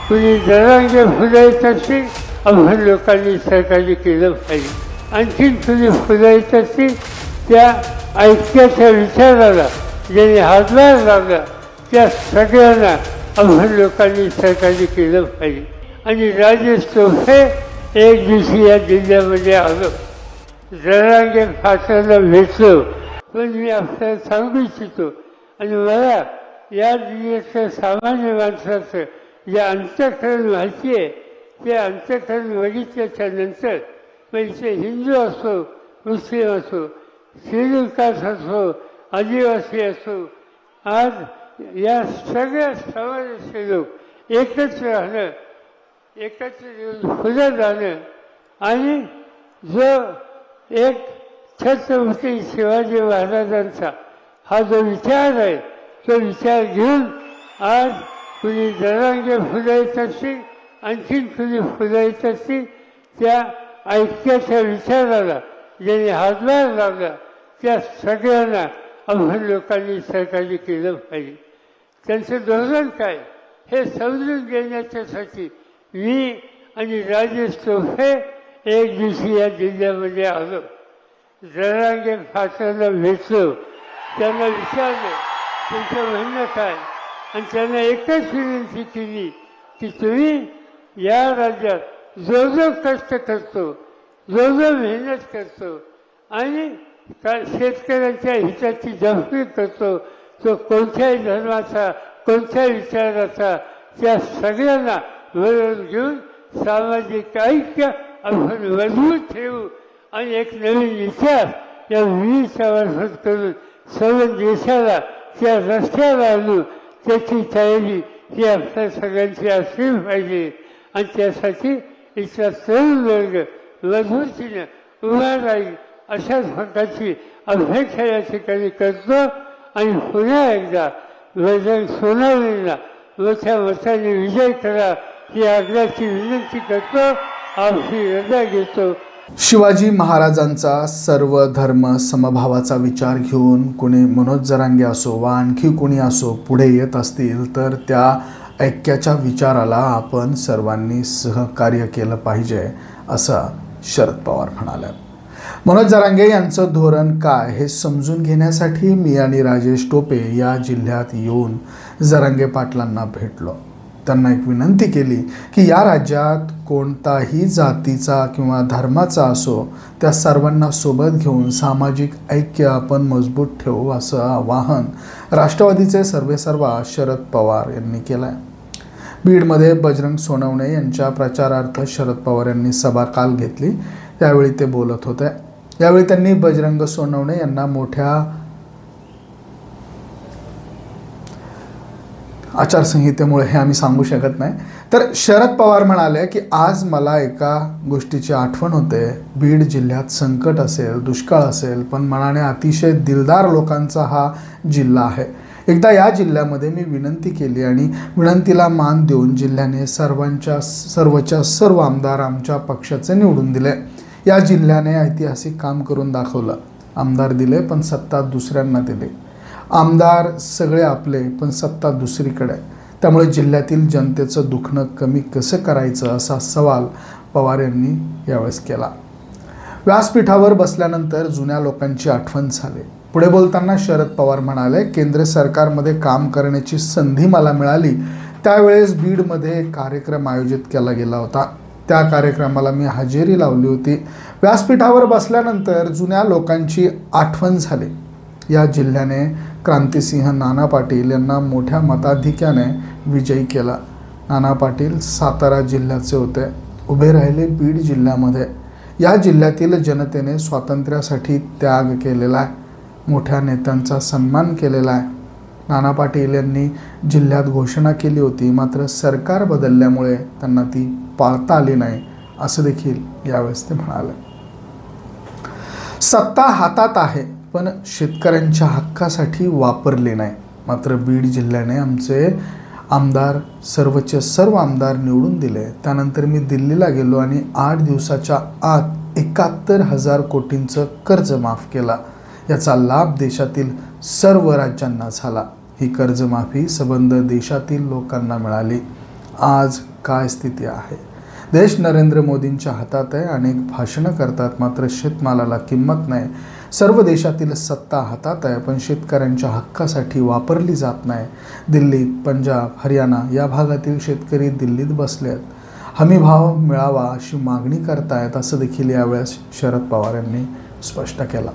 कुणी जरांगे फुलायचं असेल आपण लोकांनी सहकार्य केलं पाहिजे. आणखीन कुणी फुलायचं असेल त्या ऐक्याच्या विचाराला ज्याने हातभार लावला त्या सगळ्यांना आपण लोकांनी सहकार्य केलं पाहिजे. आणि राजेश टोपे एक दिवशी या जिल्ह्यामध्ये आलो, जरांगे फाटाला भेटलो. पण मी आपल्याला सांगू इच्छितो आणि मला या जिल्ह्याचं सामान्य माणसाचं जे अंतःकरण माहिती आहे ते अंतःकरण बघितल्याच्या नंतर मग इथे हिंदू असो, मुस्लिम असो, श्रीलंकास असो, आदिवासी असो, आज या सगळ्या समाजाचे लोक एकत्र राहणं, एकत्र येऊन फुलं जाणं आणि जो एक छत्रपती शिवाजी महाराजांचा हा जो विचार आहे तो विचार घेऊन आज कुणी जरांगे फुलायचं असेल आणखीन कुणी फुलायचं असेल त्या ऐक्याच्या विचाराला ज्याने हातभार लावला त्या सगळ्यांना आपण लोकांनी सहकार्य केलं पाहिजे. त्यांचं धोरण काय हे समजून घेण्याच्यासाठी मी आणि राजेश टोपे एक दिवशी या जिल्ह्यामध्ये आलो, जरांगे फाटाला भेटलो. त्यांना विचारलं तुमचं म्हणणं काय आणि त्यांना एकच विनंती केली की तुम्ही या राज्यात जो जो कष्ट करतो, जो जो मेहनत करतो आणि शेतकऱ्यांच्या हिताची जपणी करतो, तो कोणत्याही धर्माचा, कोणत्या विचाराचा, त्या सगळ्यांना बरोबर घेऊन सामाजिक ऐक्य आपण मजबूत ठेवू आणि एक नवीन विचार या विविधच्या मार्फत करून सर्व देशाला त्या रस्त्याला आणू त्याची तयारी ही आपल्या सगळ्यांची असली पाहिजे. आणि त्यासाठी इथला तरुण वर्ग मजबूतीनं उभा राहील अशाच प्रकारची अपेक्षा या ठिकाणी करतो. आणि पुन्हा एकदा बजरंग सोनवणेला मोठ्या मताने विजय करा ही आग्रहाची विनंती करतो. आपली रजा घेतो. शिवाजी महाराजांचा सर्व धर्म समभावाचा विचार घेऊन कोणी मनोज जरांगे असो वा आणखी कोणी असो पुढे येत असतील तर त्या ऐक्याच्या विचाराला आपण सर्वांनी सहकार्य केलं पाहिजे असं शरद पवार म्हणाले. मनोज जरांगे यांचं धोरण काय हे समजून घेण्यासाठी मी आणि राजेश टोपे या जिल्ह्यात येऊन जरांगे पाटलांना भेटलो. त्यांना एक विनंती केली की या राज्यात कोणताही जातीचा किंवा धर्माचा असो त्या सर्वांना सोबत घेऊन सामाजिक ऐक्य आपण मजबूत ठेवू असं आवाहन राष्ट्रवादीचे सर्वेसर्वा शरद पवार यांनी केलं आहे. बीडमध्ये बजरंग सोनवणे यांच्या प्रचारार्थ शरद पवार यांनी सभा काल घेतली. त्यावेळी ते बोलत होते. यावेळी त्यांनी बजरंग सोनवणे यांना मोठ्या आचारसंहितेमुळे हे आम्ही सांगू शकत नाही, तर शरद पवार म्हणाले की आज मला एका गोष्टीची आठवण होते. बीड जिल्ह्यात संकट असेल, दुष्काळ असेल, पण मनाने अतिशय दिलदार लोकांचा हा जिल्हा आहे. एकदा या जिल्ह्यामध्ये मी विनंती केली आणि विनंतीला मान देऊन जिल्ह्याने सर्वच्या सर्व आमदार आमच्या पक्षाचे निवडून दिले. या जिल्ह्याने ऐतिहासिक काम करून दाखवलं. आमदार दिले पण सत्ता दुसऱ्यांना दिली. आमदार सगळे आपले पण सत्ता दुसरीकडे. त्यामुळे जिल्ह्यातील जनतेचं दुखणं कमी कसं करायचं असा सवाल पवार यांनी यावेळेस केला. व्यासपीठावर बसल्यानंतर जुन्या लोकांची आठवण झाली. पुढे बोलताना शरद पवार म्हणाले, केंद्र सरकारमध्ये काम करण्याची संधी मला मिळाली त्यावेळेस बीडमध्ये कार्यक्रम आयोजित केला गेला होता. त्या कार्यक्रमाला मी हजेरी लावली होती. व्यासपीठावर बसल्यानंतर जुन्या लोकांची आठवण झाली. या जिल्ह्याने क्रांतिसिंह नाना पाटील यांना मोठ्या मताधिक्याने विजयी केला. नाना पाटील सातारा जिल्ह्याचे होते, उभे राहिले बीड जिल्ह्यामध्ये. या जिल्ह्यातील जनतेने स्वातंत्र्यासाठी त्याग केलेला आहे, मोठ्या नेत्यांचा सन्मान केलेला आहे. नाना पाटील यांनी जिल्ह्यात घोषणा केली होती, मात्र सरकार बदलल्यामुळे त्यांना ती पाळता आली नाही असं देखील यावेळेस ते म्हणाले. सत्ता हातात आहे पण शेतकऱ्यांच्या हक्कासाठी वापरली नाही. मात्र बीड जिल्ह्याने आमचे आमदार सर्वचे सर्व आमदार निवडून दिले. त्यानंतर मी दिल्लीला गेलो आणि 8 दिवसाच्या आत 71,000 कोटींचं कर्ज माफ केला. याचा लाभ देशातील सर्व राज्यांना झाला. ही कर्जमाफी संबंध देशातील लोकांना मिळाली. आज काय स्थिती आहे? देश नरेंद्र मोदींच्या हातात आहे. अनेक भाषणं करतात, मात्र शेतमालाला किंमत नाही. सर्व देशातील सत्ता हातात आहे, पण शेतकऱ्यांच्या हक्कासाठी वापरली जात नाही. दिल्लीत, पंजाब, हरियाणा या भागातील शेतकरी दिल्लीत बसले आहेत. हमीभाव मिळावा अशी मागणी करतायत, असं देखील यावेळेस शरद पवार यांनी स्पष्ट केलं.